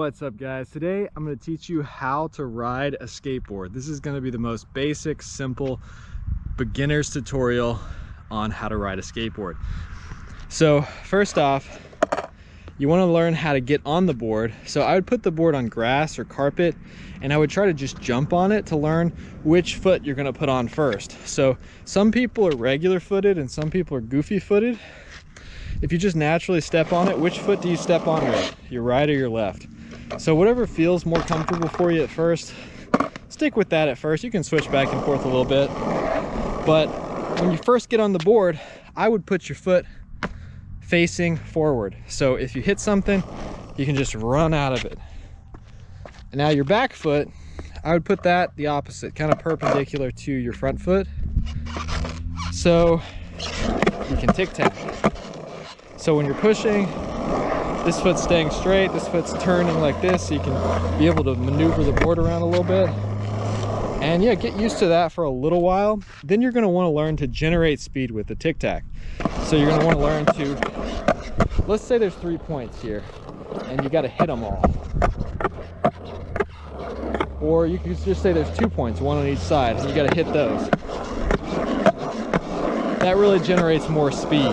What's up, guys? Today I'm going to teach you how to ride a skateboard. This is going to be the most basic, simple beginner's tutorial on how to ride a skateboard. So first off, you want to learn how to get on the board. So I would put the board on grass or carpet and I would try to just jump on it to learn which foot you're going to put on first. So some people are regular footed and some people are goofy footed. If you just naturally step on it, which foot do you step on with? Your right or your left? So whatever feels more comfortable for you at first, stick with that at first. You can switch back and forth a little bit. But when you first get on the board, I would put your foot facing forward. So if you hit something, you can just run out of it. And now your back foot, I would put that the opposite, kind of perpendicular to your front foot. So you can tic-tac. So when you're pushing, this foot's staying straight, this foot's turning like this, so you can be able to maneuver the board around a little bit. And yeah, get used to that for a little while. Then you're going to want to learn to generate speed with the tic-tac. So you're going to want to learn to, let's say there's 3 points here, and you got to hit them all. Or you could just say there's 2 points, one on each side, and you got to hit those. That really generates more speed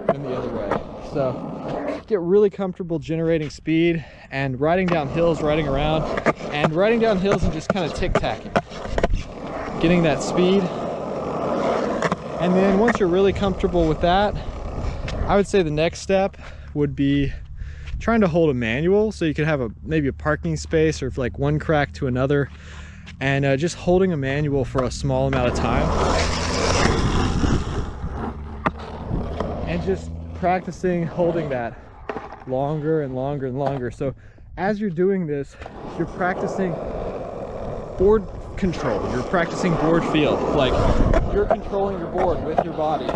than the other way. So get really comfortable generating speed and riding down hills, riding around, and riding down hills and just kind of tic-tacking, getting that speed. And then once you're really comfortable with that, I would say the next step would be trying to hold a manual, so you could have maybe a parking space or like one crack to another, and just holding a manual for a small amount of time and just practicing holding that longer and longer and longer. So as you're doing this, you're practicing board control, you're practicing board feel, like you're controlling your board with your body.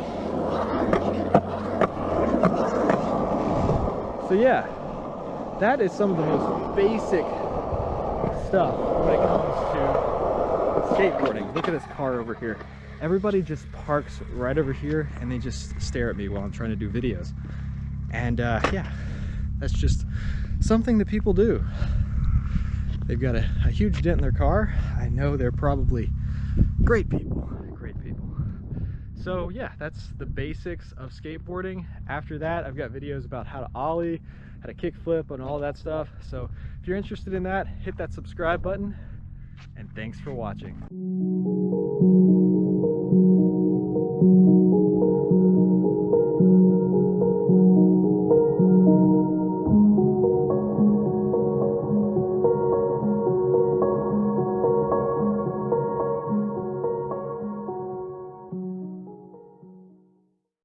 So yeah, that is some of the most basic stuff when it comes to skateboarding. Look at this car over here. Everybody just parks right over here and they just stare at me while I'm trying to do videos. And yeah, that's just something that people do. They've got a huge dent in their car. I know they're probably great people, great people. So yeah, that's the basics of skateboarding. After that, I've got videos about how to ollie, how to kickflip, and all that stuff. So if you're interested in that, hit that subscribe button, and thanks for watching.